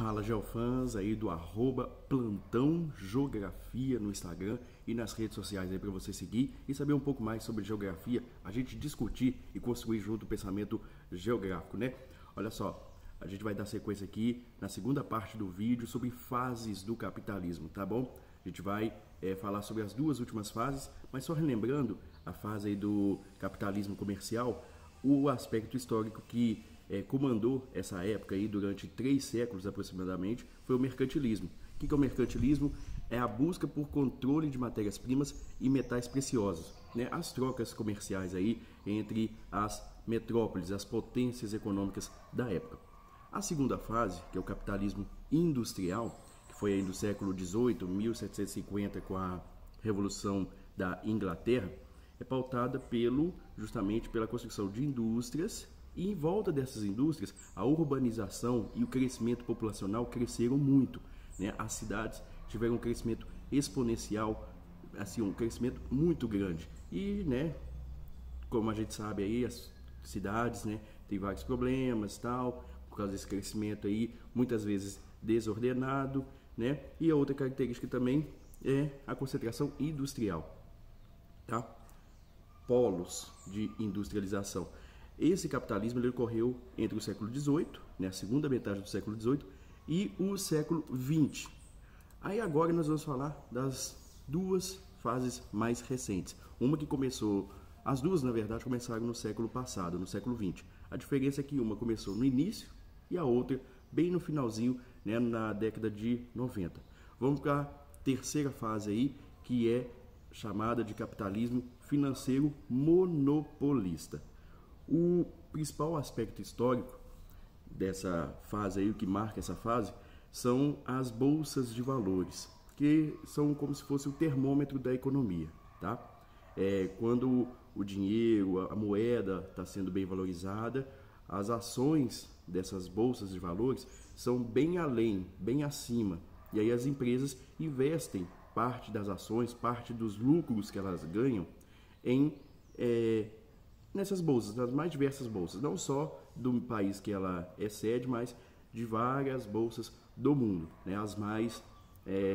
Fala, geofãs aí do @Plantão Geografia no Instagram e nas redes sociais aí para você seguir e saber um pouco mais sobre geografia, a gente discutir e construir junto o pensamento geográfico, né? Olha só, a gente vai dar sequência aqui na segunda parte do vídeo sobre fases do capitalismo, tá bom? A gente vai falar sobre as duas últimas fases, mas só relembrando a fase aí do capitalismo comercial, o aspecto histórico que comandou essa época aí durante 3 séculos aproximadamente foi o mercantilismo. O que é o mercantilismo? É a busca por controle de matérias-primas e metais preciosos, né? As trocas comerciais aí entre as metrópoles, as potências econômicas da época. A segunda fase, que é o capitalismo industrial, que foi aí do século XVIII, 1750, com a Revolução da Inglaterra, é pautada justamente pela construção de indústrias, e em volta dessas indústrias a urbanização e o crescimento populacional cresceram muito, né? As cidades tiveram um crescimento exponencial, assim, um crescimento muito grande e, né, como a gente sabe aí, as cidades, né, tem vários problemas, tal, por causa desse crescimento aí, muitas vezes desordenado, né? E a outra característica também é a concentração industrial, tá? Polos de industrialização. Esse capitalismo ele ocorreu entre o século XVIII, né, a segunda metade do século XVIII, e o século XX. Aí agora nós vamos falar das duas fases mais recentes. Uma que começou, as duas na verdade começaram no século passado, no século XX. A diferença é que uma começou no início e a outra bem no finalzinho, né, na década de 90. Vamos para a terceira fase aí, que é chamada de capitalismo financeiro monopolista. O principal aspecto histórico dessa fase aí, o que marca essa fase, são as bolsas de valores, que são como se fosse o termômetro da economia, tá? Quando o dinheiro, a moeda está sendo bem valorizada, as ações dessas bolsas de valores são bem além, bem acima, e aí as empresas investem parte das ações, parte dos lucros que elas ganham nessas bolsas, nas mais diversas bolsas, não só do país que ela é sede, mas de várias bolsas do mundo, né? As mais,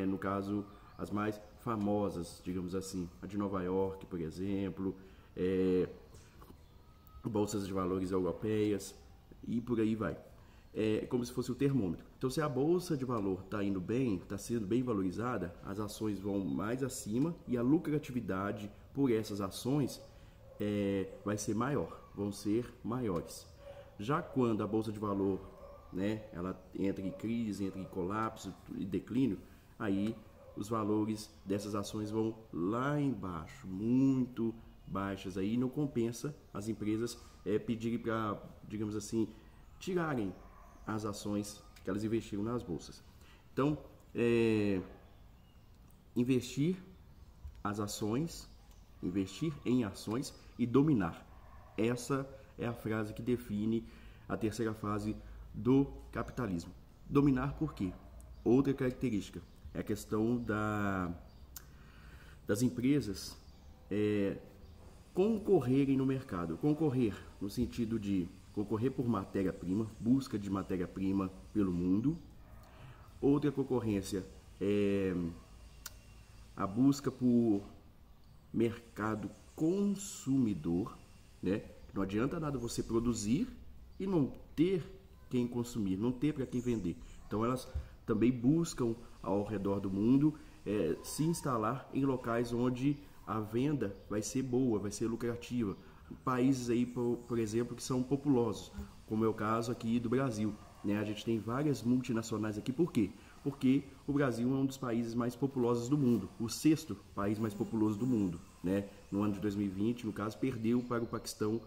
no caso, as mais famosas, digamos assim, a de Nova York, por exemplo, bolsas de valores europeias e por aí vai. É como se fosse o termômetro. Então, se a bolsa de valor está indo bem, está sendo bem valorizada, as ações vão mais acima e a lucratividade por essas ações vai ser maior, vão ser maiores. Já quando a bolsa de valor, né, ela entra em crise, entra em colapso e declínio, aí os valores dessas ações vão lá embaixo, muito baixas, aí não compensa as empresas pedirem para, digamos assim, tirarem as ações que elas investiram nas bolsas. Então, investir em ações e dominar. Essa é a frase que define a terceira fase do capitalismo. Dominar por quê? Outra característica é a questão das empresas concorrerem no mercado. Concorrer no sentido de concorrer por matéria-prima, busca de matéria-prima pelo mundo. Outra concorrência é a busca por mercado consumidor, né? Não adianta nada você produzir e não ter quem consumir, não ter para quem vender. Então elas também buscam ao redor do mundo se instalar em locais onde a venda vai ser boa, vai ser lucrativa. Países aí, por exemplo, que são populosos, como é o caso aqui do Brasil, né? A gente tem várias multinacionais aqui, por quê? Porque o Brasil é um dos países mais populosos do mundo, o 6º país mais populoso do mundo, né? No ano de 2020, no caso, perdeu para o Paquistão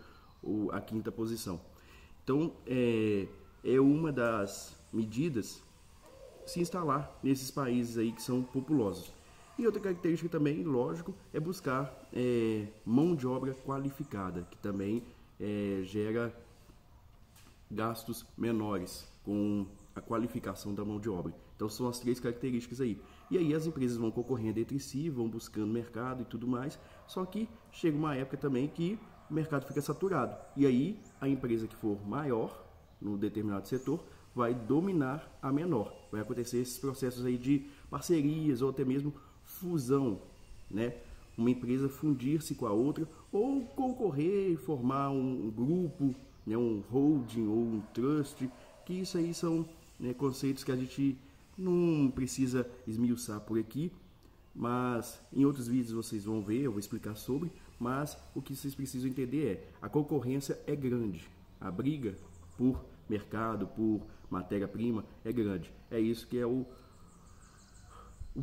a 5ª posição. Então, é uma das medidas se instalar nesses países aí que são populosos. E outra característica também, lógico, é buscar mão de obra qualificada, que também gera gastos menores com a qualificação da mão de obra. Então são as 3 características aí. E aí as empresas vão concorrendo entre si, vão buscando mercado e tudo mais, só que chega uma época também que o mercado fica saturado. E aí a empresa que for maior no determinado setor vai dominar a menor. Vai acontecer esses processos aí de parcerias ou até mesmo fusão, né? Uma empresa fundir-se com a outra ou concorrer e formar um grupo, né? Um holding ou um trust, que isso aí são, né, conceitos que a gente não precisa esmiuçar por aqui, mas em outros vídeos vocês vão ver, eu vou explicar sobre, mas o que vocês precisam entender é, a concorrência é grande, a briga por mercado, por matéria-prima é grande. É isso que é o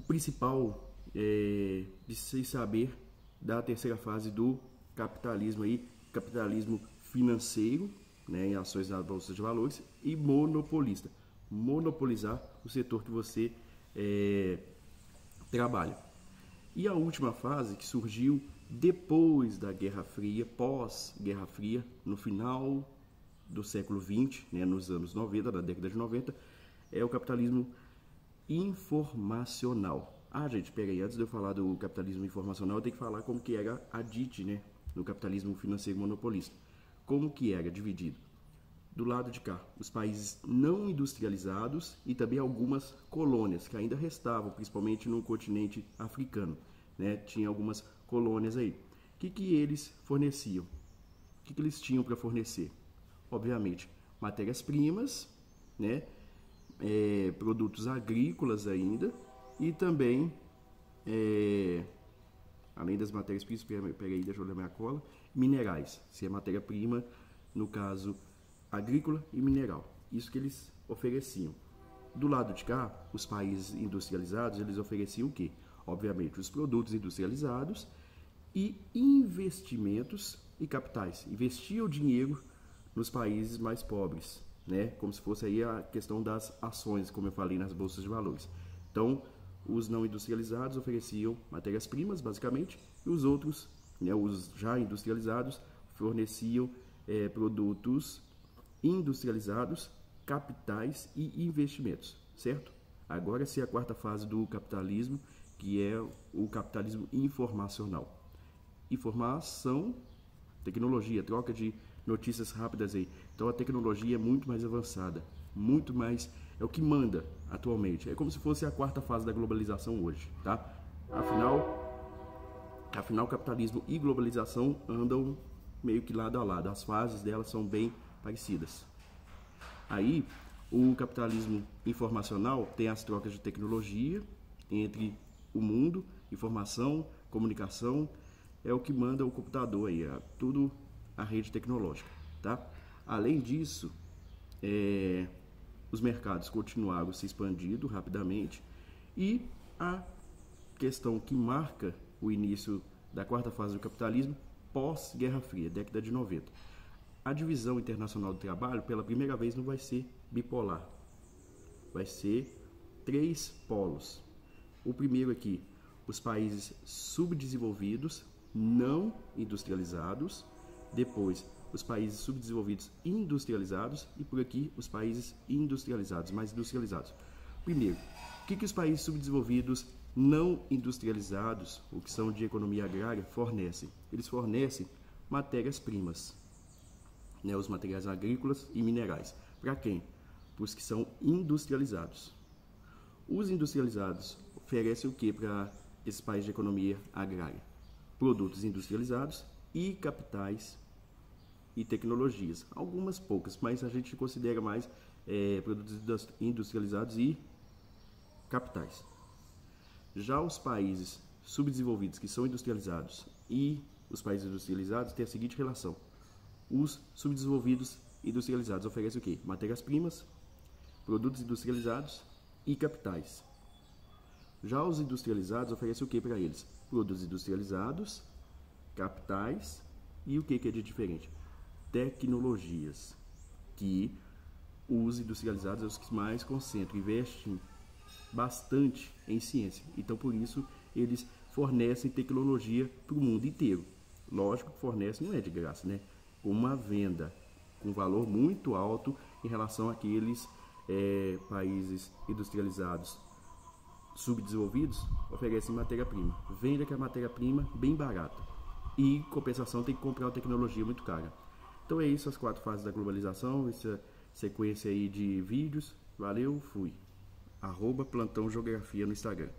principal de se saber da terceira fase do capitalismo aí, capitalismo financeiro, né, em ações na bolsa de valores, e monopolista, monopolizar o setor que você trabalha. E a última fase que surgiu depois da Guerra Fria, pós-Guerra Fria, no final do século XX, né, nos anos 90, da década de 90, é o capitalismo informacional. Ah, gente, peraí, antes de eu falar do capitalismo informacional, eu tenho que falar como que era a DIT, né, no capitalismo financeiro monopolista. Como que era dividido? Do lado de cá, os países não industrializados e também algumas colônias que ainda restavam, principalmente no continente africano, né? Tinha algumas colônias aí. O que eles forneciam? O que eles tinham para fornecer? Obviamente, matérias-primas, né? Produtos agrícolas ainda e também, além das matérias-primas, peraí, deixa eu olhar minha cola, minerais, se é matéria-prima, no caso agrícola e mineral, isso que eles ofereciam. Do lado de cá, os países industrializados, eles ofereciam o quê? Obviamente, os produtos industrializados e investimentos e capitais. Investiam dinheiro nos países mais pobres, né? Como se fosse aí a questão das ações, como eu falei nas bolsas de valores. Então, os não industrializados ofereciam matérias-primas, basicamente, e os outros, né, os já industrializados, forneciam produtos industrializados, capitais e investimentos, certo? Agora sim a quarta fase do capitalismo, que é o capitalismo informacional. Informação, tecnologia, troca de notícias rápidas aí. Então a tecnologia é muito mais avançada, muito mais, é o que manda atualmente. É como se fosse a quarta fase da globalização hoje, tá? Afinal capitalismo e globalização andam meio que lado a lado. As fases delas são bem parecidas. Aí, o capitalismo informacional tem as trocas de tecnologia entre o mundo, informação, comunicação, é o que manda o computador aí, tudo a rede tecnológica, tá? Além disso, os mercados continuaram se expandindo rapidamente e a questão que marca o início da quarta fase do capitalismo, pós-Guerra Fria, década de 90. A divisão internacional do trabalho, pela primeira vez, não vai ser bipolar. Vai ser 3 polos. O primeiro aqui, os países subdesenvolvidos, não industrializados. Depois, os países subdesenvolvidos industrializados. E por aqui, os países industrializados, mais industrializados. Primeiro, o que os países subdesenvolvidos não industrializados, o que são de economia agrária, fornecem? Eles fornecem matérias-primas, né, os materiais agrícolas e minerais. Para quem? Para os que são industrializados. Os industrializados oferecem o que para esses países de economia agrária? Produtos industrializados e capitais e tecnologias. Algumas poucas, mas a gente considera mais produtos industrializados e capitais. Já os países subdesenvolvidos que são industrializados e os países industrializados têm a seguinte relação. Os subdesenvolvidos industrializados oferecem o quê? Matérias-primas, produtos industrializados e capitais. Já os industrializados oferecem o que para eles? Produtos industrializados, capitais e o que é de diferente? Tecnologias, que os industrializados são os que mais concentram, investem bastante em ciência. Então, por isso, eles fornecem tecnologia para o mundo inteiro. Lógico que fornece, não é de graça, né? Uma venda com valor muito alto em relação àqueles países industrializados subdesenvolvidos, oferecem matéria-prima. Vende aquela matéria-prima bem barata. E, em compensação, tem que comprar uma tecnologia muito cara. Então é isso, as 4 fases da globalização, essa sequência aí de vídeos. Valeu, fui. @plantãogeografia no Instagram.